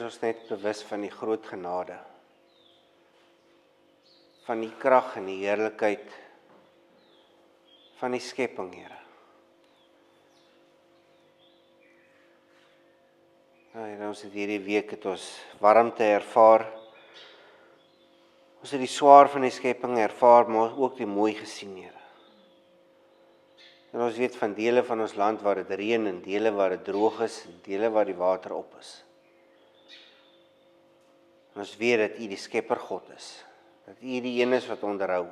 ons net bewus van die groot genade, van die krag en die heerlikheid van die skepping, Here. Here, ons het hierdie week warmte ervaar. Ons het die swaar van die skepping ervaar, maar ook die mooi gesien, Here. En ons weet van dele van ons land waar dit reën en dele waar dit droog is en dele waar die water op is. En ons weet dat U die skepper God is, dat U die een is wat onderhou.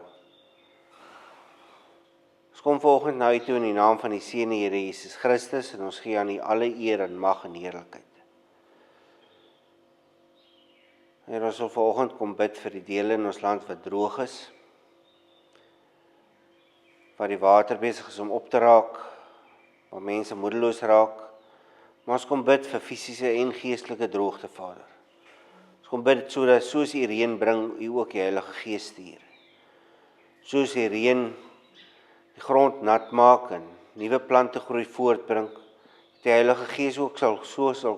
Ons kom vanoggend na U toe in die naam van die Seun, die Here Jesus Christus, en ons gee aan U alle eer en mag en heerlikheid. Here, ons wil vanoggend kom bid vir die dele in ons land wat droog is, waar die water besig is om op te raak, waar mense moedeloos raak, maar ons kom bid vir fisiese en geestelike droogte, Vader. Ons kom bid sodat soos U reën bring, U ook die Heilige Gees stuur. Soos die reën die grond nat maak en nuwe plante groei voortbring, die Heilige Gees ook sal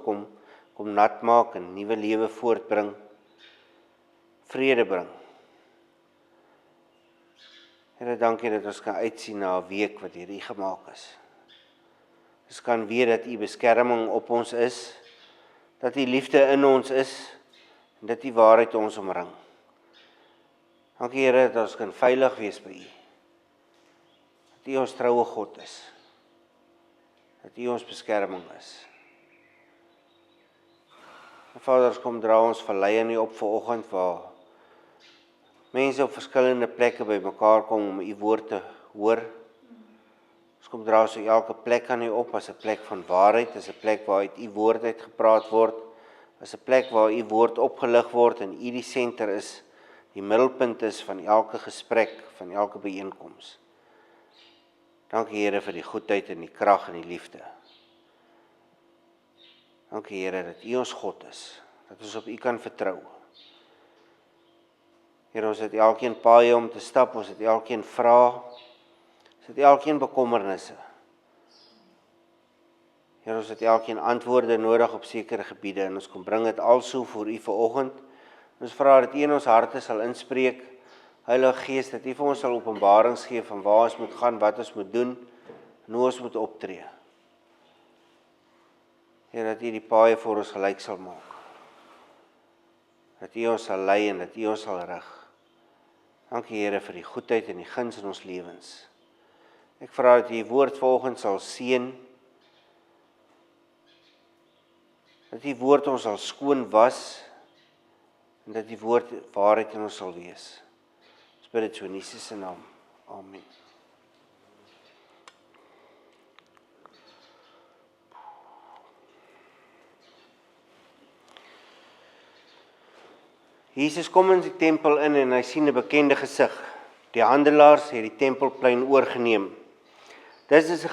kom nat maak en nuwe lewe voortbring, vrede bring. Here, dankie dat ons kan uitsien na 'n week wat deur U gemaak is. Ons kan weet dat U beskerming op ons is, dat U liefde in ons is, en dat U waarheid ons omring. Dankie, Here, dat ons kan veilig wees by U. Dat U ons troue God is. Dat U ons beskerming is. En Vader, ons kom dra ons vallei aan U op vanoggend, waar mense op verskillende plekke by mekaar kom om U woord te hoor. Ons kom dra so elke plek aan U op as 'n plek van waarheid, as 'n plek waar uit U woord uitgepraat word, as 'n plek waar U woord opgelig word en U die senter is, die middelpunt is van elke gesprek, van elke byeenkoms. Dankie, Here, vir die goedheid en die krag en die liefde. Dankie, Here, dat U ons God is, dat ons op U kan vertrou. Here, ons het elkeen paaie om te stap, ons het elkeen vrae, ons het elkeen bekommernisse. Here, ons het elkeen antwoorde nodig op sekere gebiede, en ons kom bring dit also voor U vanoggend. Ons vra dat U in ons harte sal inspreek, Heilige Gees, dat U vir ons sal openbarings gee van waar ons moet gaan, wat ons moet doen, en hoe ons moet optree. Here, dat U die paaie vir ons gelyk sal maak. Dat U ons sal lei en dat U ons sal rig. Dankie, Here, vir die goedheid en die guns in ons lewens. Ek vra dat U woord vanoggend sal seën, dat U woord ons sal skoon was, en dat U woord waarheid in ons sal wees. Ons bid dit so in Jesus se naam. Amen. Jesus kom in die tempel in en hy sien 'n bekende gesig. Die handelaars het die tempelplein oorgeneem. Dit is 'n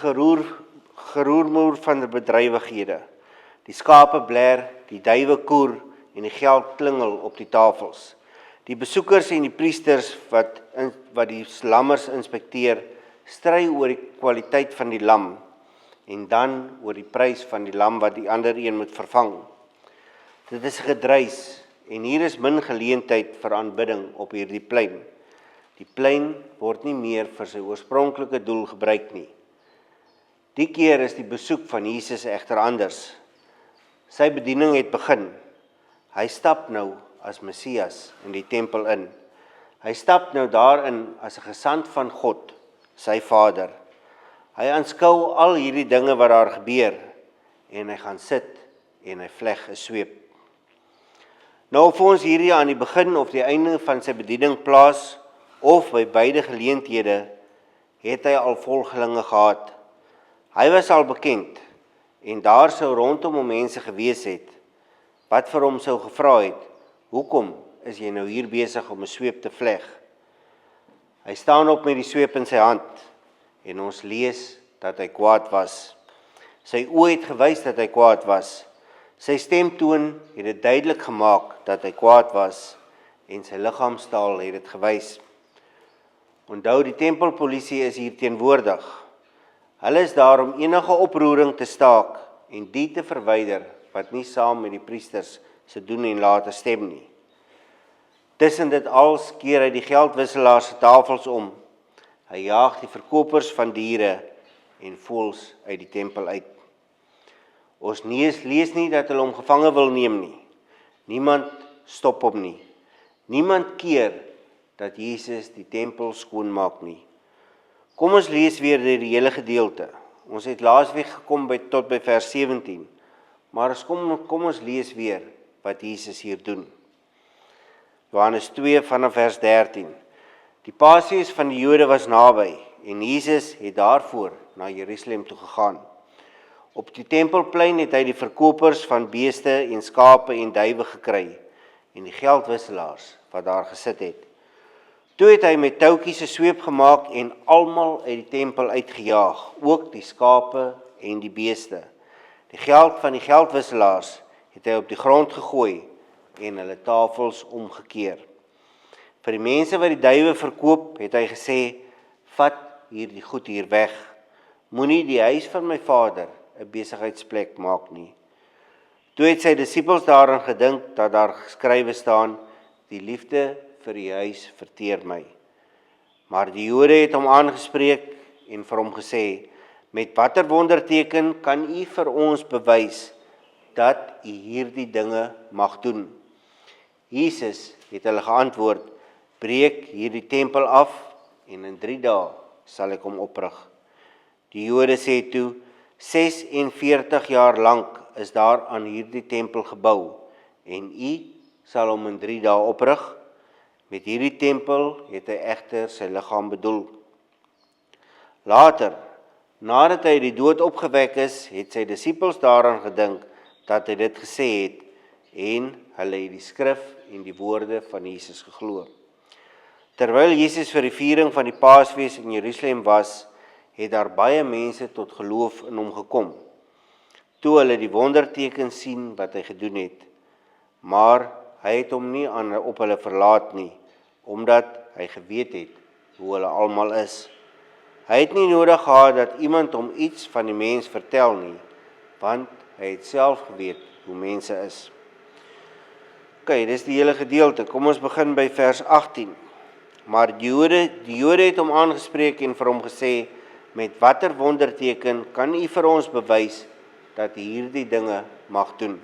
geroermoer van die bedrywighede. Die skape bler, die duwe koer en die geld klingel op die tafels. Die besoekers en die priesters wat die lammers inspekteer, stry oor die kwaliteit van die lam en dan oor die prys van die lam wat die ander een moet vervang. Dit is gedruis. En hier is min geleentheid vir aanbidding op hierdie plein. Die plein word nie meer vir sy oorspronklike doel gebruik nie. Die keer is die besoek van Jesus egter anders. Sy bediening het begin. Hy stap nou as Messias in die tempel in. Hy stap nou daarin as 'n gesant van God, sy Vader. Hy aanskou al hierdie dinge wat daar gebeur, en hy gaan sit en hy vleg 'n sweep. Nou of ons hierdie aan die begin of die einde van sy bediening plaas, of by beide geleenthede, het hy al volgelinge gehad. Hy was al bekend, en daar sou rondom hom mense gewees het, wat vir hom sou gevra het, hoekom is jy nou hier besig om 'n sweep te vleg? Hy staan op met die sweep in sy hand, en ons lees dat hy kwaad was. Sy oë het gewys dat hy kwaad was. Sy stemtoon het dit duidelik gemaak dat hy kwaad was, en sy liggaamstaal het dit gewys. Onthou, die tempelpolisie is hier teenwoordig. Hulle is daar om enige oproering te staak en die te verwyder wat nie saam met die priesters se doen en late stem nie. Tussen dit als keer hy die geldwisselaars se tafels om. Hy jaag die verkopers van diere en voëls uit die tempel uit. Ons lees nie dat hulle hom gevange wil neem nie. Niemand stop hom nie. Niemand keer dat Jesus die tempel skoonmaak nie. Kom ons lees weer die hele gedeelte. Ons het laasweek gekom tot by vers 17. Maar kom ons lees weer wat Jesus hier doen. Johannes 2 vanaf vers 13. Die Paasfees van die Jode was naby en Jesus het daarvoor na Jerusalem toe gegaan. Op die tempelplein het hy die verkopers van beeste en skape en duwe gekry en die geldwisselaars wat daar gesit het. Toe het hy met touwtjies 'n sweep gemaak en almal uit die tempel uitgejaag, ook die skape en die beeste. Die geld van die geldwisselaars het hy op die grond gegooi en hulle tafels omgekeer. Vir die mense wat die duwe verkoop, het hy gesê, vat hierdie goed hier weg. Moenie die huis van my Vader 'n besigheidsplek maak nie. Toe het sy disippels daaraan gedink dat daar geskrywe staan, die liefde vir die huis verteer my. Maar die Jode het hom aangespreek en vir hom gesê, met watter wonderteken kan u vir ons bewys dat u hierdie dinge mag doen? Jesus het hulle geantwoord, breek hierdie tempel af en in 3 dae sal ek hom oprig. Die Jode sê toe, 46 jaar lank is daar aan hierdie tempel gebou en u sal hom in 3 dae oprig. Met hierdie tempel het hy egter sy liggaam bedoel. Later, nadat hy die dood opgewek is, het sy disippels daaraan gedink dat hy dit gesê het en hulle het die skrif en die woorde van Jesus geglo. Terwyl Jesus vir die viering van die Paasfees in Jerusalem was, het daar baie mense tot geloof in hom gekom, toe hulle die wonderteken sien wat hy gedoen het. Maar hy het hom nie op hulle verlaat nie, omdat hy geweet het hoe hulle almal is. Hy het nie nodig gehad dat iemand hom iets van die mens vertel nie, want hy het self geweet hoe mense is. Ok, dis die hele gedeelte. Kom ons begin by vers 18. Maar die Jode het hom aangespreek en vir hom gesê, met watter wonderteken kan u vir ons bewys dat u hierdie dinge mag doen?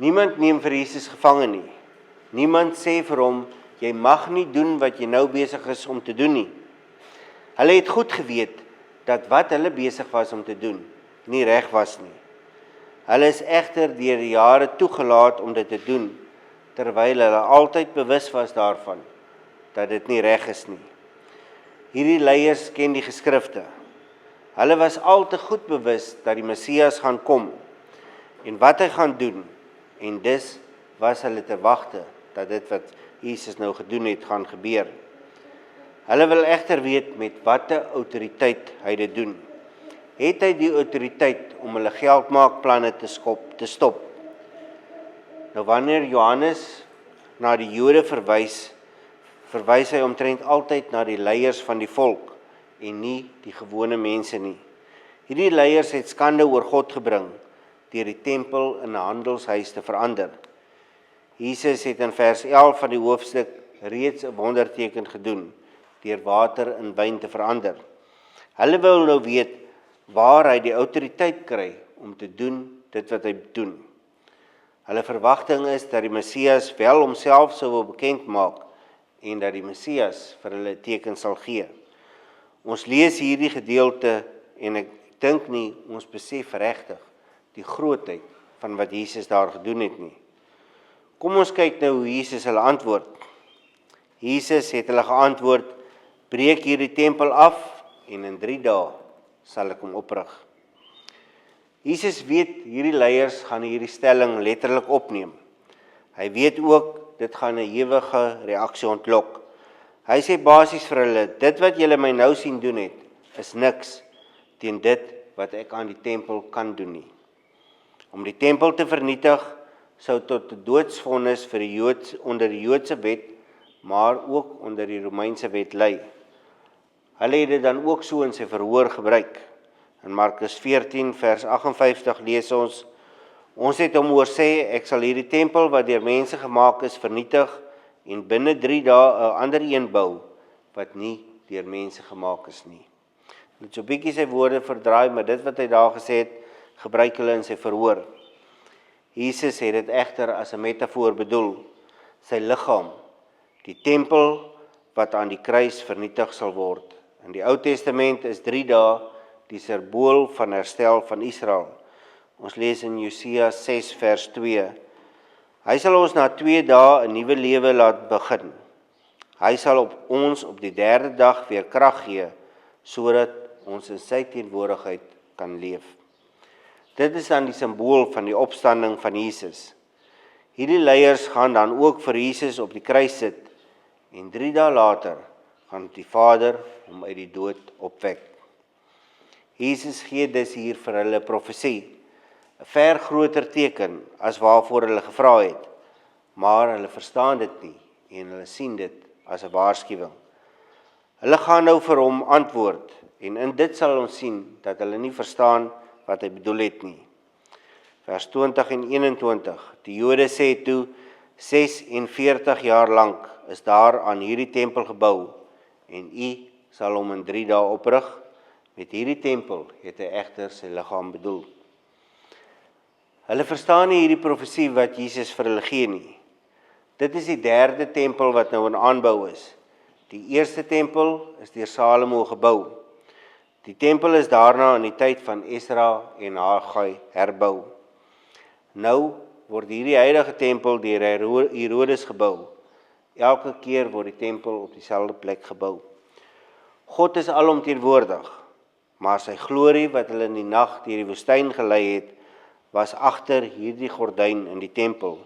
Niemand neem vir Jesus gevange nie. Niemand sê vir hom, jy mag nie doen wat jy nou besig is om te doen nie. Hulle het goed geweet dat wat hulle besig was om te doen nie reg was nie. Hulle is egter deur die jare toegelaat om dit te doen, terwyl hulle altyd bewus was daarvan dat dit nie reg is nie. Hierdie leiers ken die geskrifte. Hulle was al te goed bewus dat die Messias gaan kom en wat hy gaan doen, en dus was hulle te wagte dat dit wat Jesus nou gedoen het gaan gebeur. Hulle wil egter weet met watter autoriteit hy dit doen. Het hy die autoriteit om hulle geldmaakplanne te stop? Nou wanneer Johannes na die Jode verwys hy omtrent altyd na die leiers van die volk en nie die gewone mense nie. Hierdie leiers het skande oor God gebring deur die tempel in 'n handelshuis te verander. Jesus het in vers 11 van die hoofstuk reeds 'n wonderteken gedoen deur water in wyn te verander. Hulle wil nou weet waar hy die autoriteit kry om te doen dit wat hy doen. Hulle verwagting is dat die Messias wel homself sou wil bekend maak en dat die Messias vir hulle 'n teken sal gee. Ons lees hierdie gedeelte en ek dink nie ons besef regtig die grootheid van wat Jesus daar gedoen het nie. Kom ons kyk nou hoe Jesus hulle antwoord. Jesus het hulle geantwoord, breek hierdie tempel af en in 3 dae sal ek hom oprig. Jesus weet hierdie leiers gaan hierdie stelling letterlik opneem. Hy weet ook dit gaan 'n ewige reaksie ontlok. Hy sê basies vir hulle, dit wat julle my nou sien doen het, is niks teen dit wat ek aan die tempel kan doen nie. Om die tempel te vernietig sou tot 'n doodsvonnis vir die onder die Joodse wet, maar ook onder die Romeinse wet lei. Hulle het dit dan ook so in sy verhoor gebruik. In Markus 14 vers 58 lees ons Ons het hom oorsê, ek sal hierdie tempel wat deur mense gemaak is vernietig en binne 3 dae 'n ander een bou wat nie deur mense gemaak is nie. Hy het so bietjie sy woorde verdraai, maar dit wat hy daar gesê het, gebruik hulle in sy verhoor. Jesus het dit egter as 'n metafoor bedoel, sy liggaam, die tempel wat aan die kruis vernietig sal word. In die Ou Testament is 3 dae die simbool van herstel van Israel. Ons lees in Josia 6 vers 2. Hy sal ons na 2 dae 'n nuwe lewe laat begin. Hy sal ons op die 3de dag weer krag gee, sodat ons in sy teenwoordigheid kan leef. Dit is dan die simbool van die opstanding van Jesus. Hierdie leiers gaan dan ook vir Jesus op die kruis sit en 3 dae later gaan die Vader hom uit die dood opwek. Jesus gee dus hier vir hulle profesie, 'n ver groter teken as waarvoor hulle gevra het, maar hulle verstaan dit nie en hulle sien dit as 'n waarskuwing. Hulle gaan nou vir hom antwoord en in dit sal ons sien dat hulle nie verstaan wat hy bedoel het nie. Vers 20 en 21, die Jode sê toe, 46 jaar lank is daar aan hierdie tempel gebou en u sal hom in 3 dae oprig. Met hierdie tempel het hy egter sy liggaam bedoel. Hulle verstaan nie hierdie profesie wat Jesus vir hulle gee nie. Dit is die 3de tempel wat nou in aanbou is. Die eerste tempel is deur Salomo gebou. Die tempel is daarna in die tyd van Esra en Haggai herbou. Nou word hierdie huidige tempel deur Herodes gebou. Elke keer word die tempel op dieselfde plek gebou. God is alomteenwoordig, maar sy glorie wat hulle in die nag deur die woestyn gelei het, was agter hierdie gordyn in die tempel.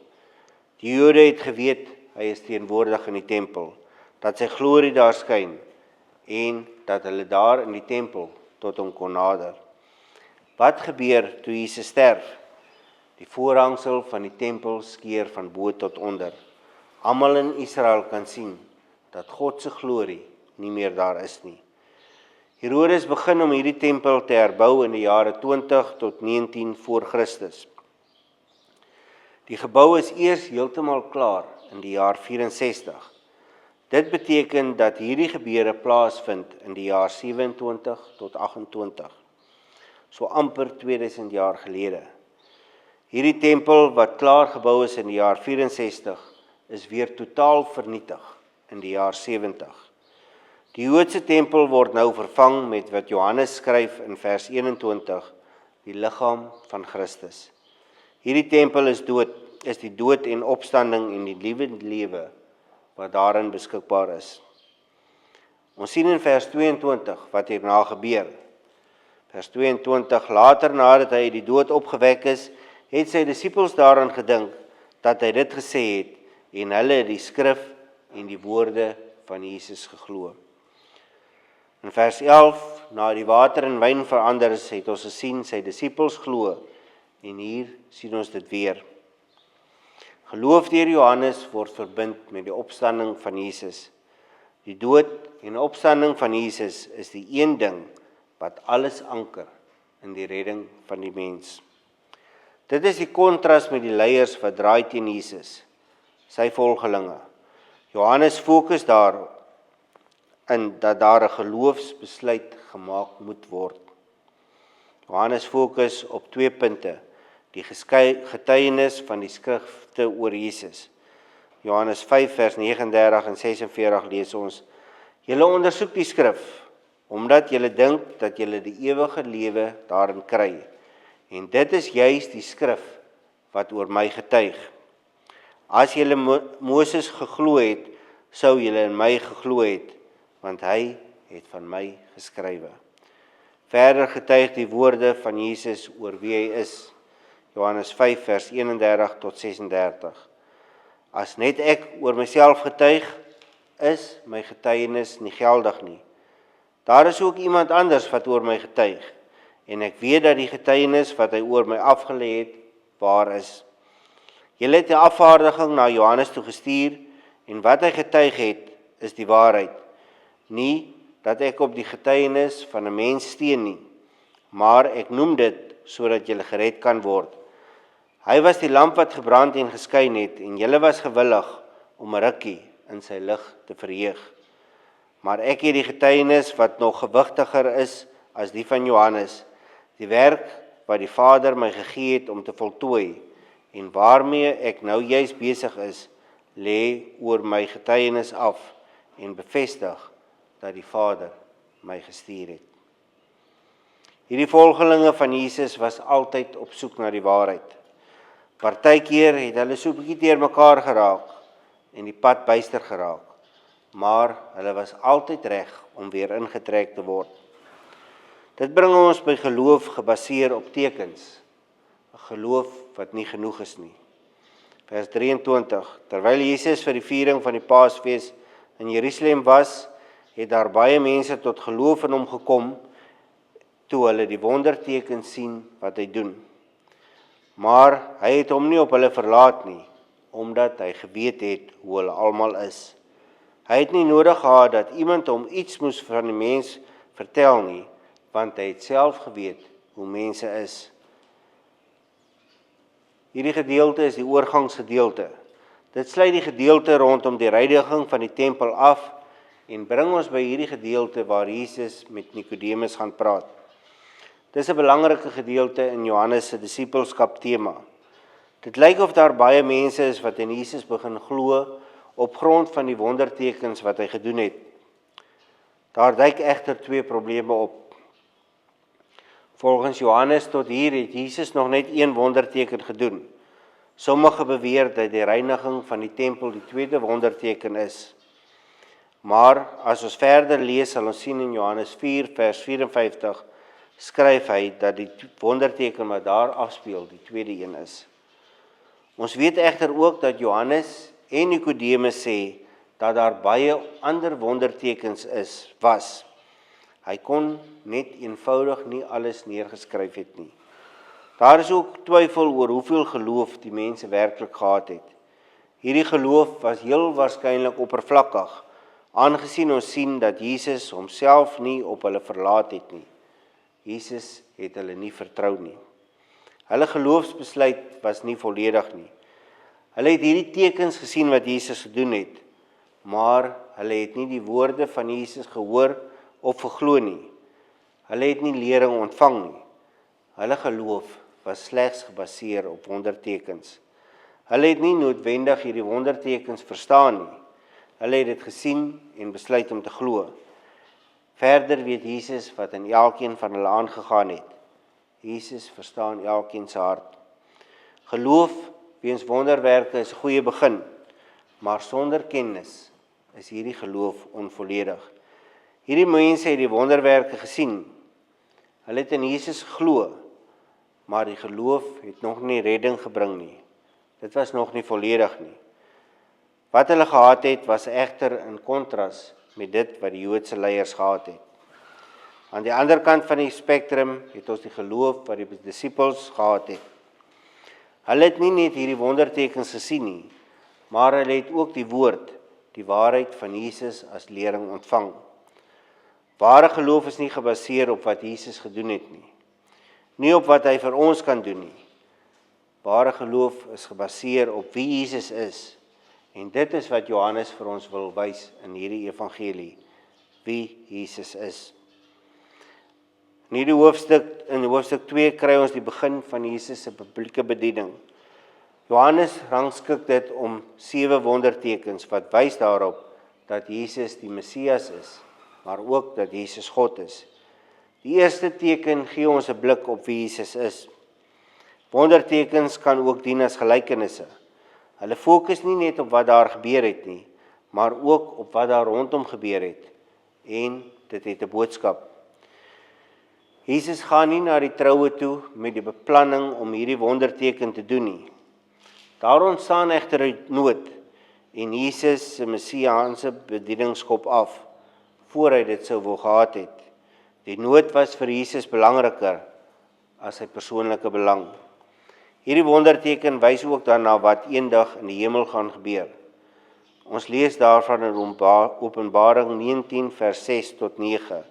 Die Jode het geweet hy is teenwoordig in die tempel, dat sy glorie daar skyn en dat hulle daar in die tempel tot hom kon nader. Wat gebeur toe Jesus sterf? Die voorhangsel van die tempel skeur van bo tot onder. Almal in Israel kan sien dat God se glorie nie meer daar is nie. Herodes begin om hierdie tempel te herbou in die jare 20 tot 19 voor Christus. Die gebou is eers heeltemal klaar in die jaar 64. Dit beteken dat hierdie gebeure plaasvind in die jaar 27 tot 28, so amper 2000 jaar gelede. Hierdie tempel wat klaar gebou is in die jaar 64, is weer totaal vernietig in die jaar 70. Die Joodse tempel word nou vervang met wat Johannes skryf in vers 21, die liggaam van Christus. Hierdie tempel is die dood en opstanding en die lewende lewe wat daarin beskikbaar is. Ons sien in vers 22 wat hierna gebeur. Vers 22, later nadat hy die dood opgewek is, het sy disippels daaraan gedink dat hy dit gesê het en hulle die skrif en die woorde van Jesus geglo. In vers 11, na die water in wyn verander is, het ons gesien sy disippels glo en hier sien ons dit weer. Geloof deur Johannes word verbind met die opstanding van Jesus. Die dood en opstanding van Jesus is die een ding wat alles anker in die redding van die mens. Dit is die kontras met die leiers wat draai teen Jesus, sy volgelinge. Johannes fokus daarop in dat daar 'n geloofsbesluit gemaak moet word. Johannes fokus op 2 punte. Die getuienis van die skrifte oor Jesus. Johannes 5 vers 39 en 46 lees ons, julle ondersoek die skrif, omdat julle dink dat julle die ewige lewe daarin kry. En dit is juis die skrif wat oor my getuig. As julle Moses geglo het, sou julle in my geglo het, want hy het van my geskrywe. Verder getuig die woorde van Jesus oor wie hy is. Johannes 5 vers 31 tot 36. As net ek oor myself getuig, is my getuienis nie geldig nie. Daar is ook iemand anders wat oor my getuig, en ek weet dat die getuienis wat hy oor my afgelê het, waar is. Julle het 'n afvaardiging na Johannes toe gestuur, en wat hy getuig het, is die waarheid. Nie dat ek op die getuienis van 'n mens steun nie, maar ek noem dit sodat julle gered kan word. Hy was die lamp wat gebrand en geskyn het, en julle was gewillig om 'n rukkie in sy lig te verheug. Maar ek het die getuienis wat nog gewigtiger is as die van Johannes, die werk wat die Vader my gegee het om te voltooi, en waarmee ek nou juis besig is, lê oor my getuienis af en bevestig dat die Vader my gestuur het. Hierdie volgelinge van Jesus was altyd op soek na die waarheid. Partykeer het hulle so 'n bietjie teer mekaar geraak en die pad byster geraak, maar hulle was altyd reg om weer ingetrek te word. Dit bring ons by geloof gebaseer op tekens, 'n geloof wat nie genoeg is nie. Vers 23, terwyl Jesus vir die viering van die Paasfees in Jerusalem was, het daar baie mense tot geloof in hom gekom, toe hulle die wondertekens sien wat hy doen. Maar hy het hom nie op hulle verlaat nie, omdat hy geweet het hoe hulle almal is. Hy het nie nodig gehad dat iemand hom iets moes van die mens vertel nie, want hy het self geweet hoe mense is. Hierdie gedeelte is die oorgangsgedeelte. Dit sluit die gedeelte rondom die reiniging van die tempel af en bring ons by hierdie gedeelte waar Jesus met Nikodemus gaan praat. Dis 'n belangrike gedeelte in Johannes se disippelskap tema. Dit lyk of daar baie mense is wat in Jesus begin glo op grond van die wondertekens wat hy gedoen het. Daar duik egter twee probleme op. Volgens Johannes tot hier het Jesus nog net een wonderteken gedoen. Sommige beweer dat die reiniging van die tempel die tweede wonderteken is. Maar as ons verder lees, sal ons sien in Johannes 4 vers 54 skryf hy dat die wonderteken wat daar afspeel die tweede een is. Ons weet egter ook dat Johannes en Nikodemus sê dat daar baie ander wondertekens was. Hy kon net eenvoudig nie alles neergeskryf het nie. Daar is ook twyfel oor hoeveel geloof die mense werklik gehad het. Hierdie geloof was heel waarskynlik oppervlakkig, aangesien ons sien dat Jesus homself nie op hulle verlaat het nie. Jesus het hulle nie vertrou nie. Hulle geloofsbesluit was nie volledig nie. Hulle het hierdie tekens gesien wat Jesus gedoen het, maar hulle het nie die woorde van Jesus gehoor of geglo nie. Hulle het nie lering ontvang nie. Hulle geloof was slegs gebaseer op wondertekens. Hulle het nie noodwendig hierdie wondertekens verstaan nie. Hulle het dit gesien en besluit om te glo. Verder weet Jesus wat in elkeen van hulle aangegaan het. Jesus verstaan elkeen se hart. Geloof weens wonderwerke is 'n goeie begin, maar sonder kennis is hierdie geloof onvolledig. Hierdie mense het die wonderwerke gesien. Hulle het in Jesus geglo, maar die geloof het nog nie redding gebring nie. Dit was nog nie volledig nie. Wat hulle gehad het, was egter in kontras met dit wat die Joodse leiers gehad het. Aan die ander kant van die spektrum het ons die geloof wat die disippels gehad het. Hulle het nie net hierdie wondertekens gesien nie, maar hulle het ook die woord, die waarheid van Jesus as lering ontvang. Ware geloof is nie gebaseer op wat Jesus gedoen het nie. Nie op wat hy vir ons kan doen nie. Ware geloof is gebaseer op wie Jesus is. En dit is wat Johannes vir ons wil wys in hierdie evangelie. Wie Jesus is. In hierdie hoofstuk 2 kry ons die begin van Jesus se publieke bediening. Johannes rangskik dit om 7 wondertekens wat wys daarop dat Jesus die Messias is, maar ook dat Jesus God is. Die eerste teken gee ons 'n blik op wie Jesus is. Wondertekens kan ook dien as gelykenisse. Hulle fokus nie net op wat daar gebeur het nie, maar ook op wat daar rondom gebeur het. En dit het 'n boodskap. Jesus gaan nie na die troue toe met die beplanning om hierdie wonderteken te doen nie. Daar ontstaan egter 'n nood en Jesus se messiaanse bediening skop af, voor hy dit sou wou gehad het. Die nood was vir Jesus belangriker as sy persoonlike belang. Hierdie wonderteken wys ook daarna wat eendag in die hemel gaan gebeur. Ons lees daarvan in Openbaring 19 vers 6 tot 9.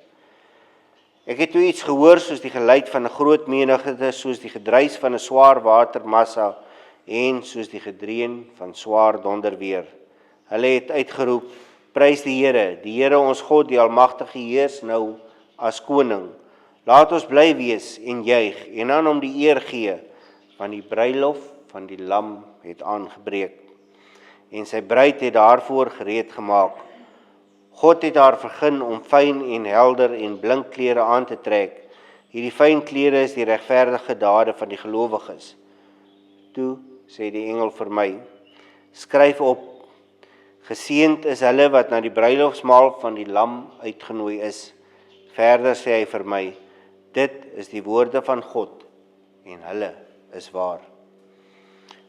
Ek het toe iets gehoor soos die geluid van 'n groot menigte, soos die gedruis van 'n swaar watermassa en soos die gedreun van swaar donderweer. Hulle het uitgeroep: Prys die Here ons God, die Almagtige heers nou as koning. Laat ons bly wees en juig en aan hom die eer gee, want die bruilof van die lam het aangebreek en sy bruid het daarvoor gereed gemaak. God het haar vergun om fyn en helder en blink klere aan te trek. Hierdie fyn klere is die regverdige dade van die gelowiges. Toe sê die engel vir my: Skryf op: Geseënd is hulle wat na die bruilofsmaal van die lam uitgenooi is. Verder sê hy vir my: Dit is die woorde van God en hulle is waar.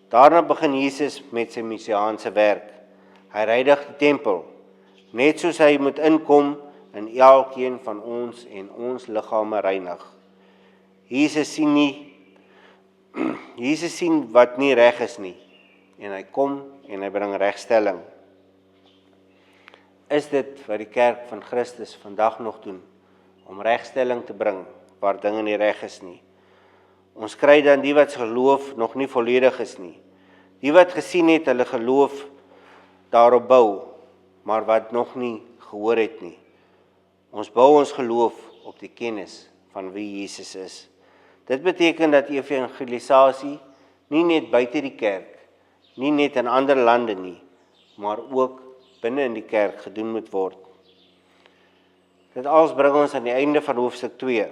Daarna begin Jesus met sy messiaanse werk. Hy reinig die tempel, net soos hy moet inkom in elkeen van ons en ons liggame reinig. Jesus sien wat nie reg is nie, en hy kom en hy bring regstelling. Is dit wat die kerk van Christus vandag nog doen, om regstelling te bring waar dinge nie reg is nie? Ons kry dan die wat se geloof nog nie volledig is nie. Die wat gesien het hulle geloof daarop bou, maar wat nog nie gehoor het nie. Ons bou ons geloof op die kennis van wie Jesus is. Dit beteken dat evangelisasie nie net buite die kerk, nie net in ander lande nie, maar ook binne in die kerk gedoen moet word. Dit alles bring ons aan die einde van hoofstuk 2.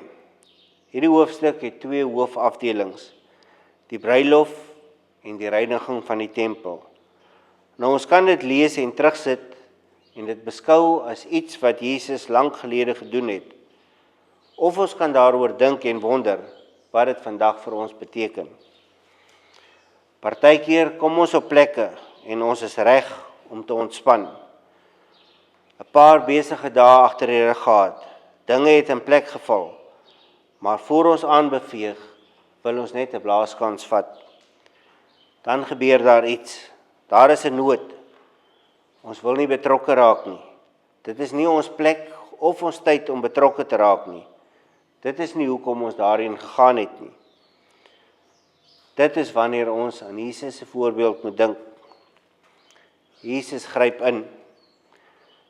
Hierdie hoofstuk het 2 hoofafdelings: die bruilof en die reiniging van die tempel. Nou ons kan dit lees en terugsit en dit beskou as iets wat Jesus lank gelede gedoen het. Of ons kan daaroor dink en wonder wat dit vandag vir ons beteken. Partykeer kom ons op plekke en ons is reg om te ontspan. 'n Paar besige dae agter die rug gehad. Dinge het in plek geval. Maar voor ons aanbeweeg, wil ons net 'n blaaskans vat. Dan gebeur daar iets. Daar is 'n nood. Ons wil nie betrokke raak nie. Dit is nie ons plek of ons tyd om betrokke te raak nie. Dit is nie hoekom ons daarin gegaan het nie. Dit is wanneer ons aan Jesus se voorbeeld moet dink. Jesus gryp in.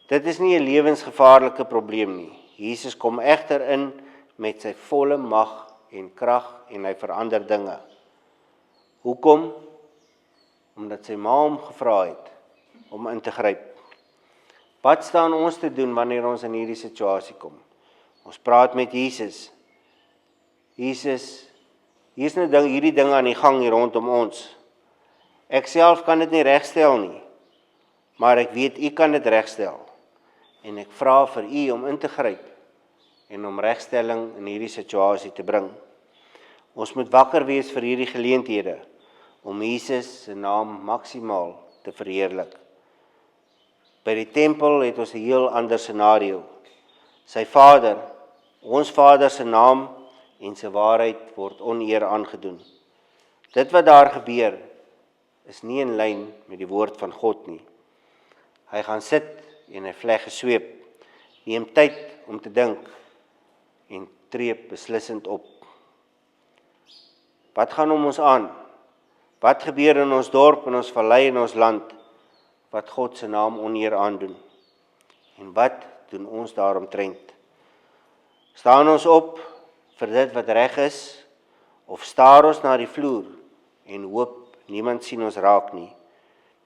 Dit is nie 'n lewensgevaarlike probleem nie. Jesus kom egter in met sy volle mag en krag en hy verander dinge. Hoekom? Omdat sy ma hom gevra het om in te gryp. Wat staan ons te doen wanneer ons in hierdie situasie kom? Ons praat met Jesus. Jesus, hier is nou hierdie dinge aan die gang hier rondom ons. Ek self kan dit nie regstel nie, maar ek weet u kan dit regstel. En ek vra vir u om in te gryp en om regstelling in hierdie situasie te bring. Ons moet wakker wees vir hierdie geleenthede om Jesus se naam maksimaal te verheerlik. By die tempel het ons 'n heel ander scenario. Sy Vader, ons Vader se naam en sy waarheid word oneer aangedoen. Dit wat daar gebeur is nie in lyn met die woord van God nie. Hy gaan sit en hy vleg 'n sweep, neem tyd om te dink en tree beslissend op. Wat gaan om ons aan? Wat gebeur in ons dorp, in ons vallei, in ons land, wat God se naam oneer aandoen? En wat doen ons daaromtrent? Staan ons op vir dit wat reg is, of staar ons na die vloer en hoop niemand sien ons raak nie?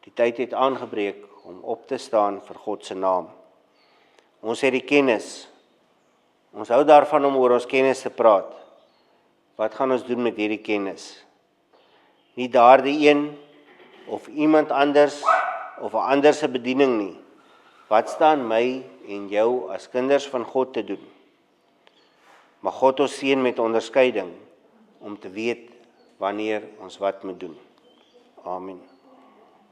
Die tyd het aangebreek om op te staan vir God se naam. Ons het die kennis. Ons hou daarvan om oor ons kennis te praat. Wat gaan ons doen met hierdie kennis? Nie daardie een of iemand anders of 'n ander se bediening nie. Wat staan my en jou as kinders van God te doen? Mag God ons seën met onderskeiding om te weet wanneer ons wat moet doen. Amen.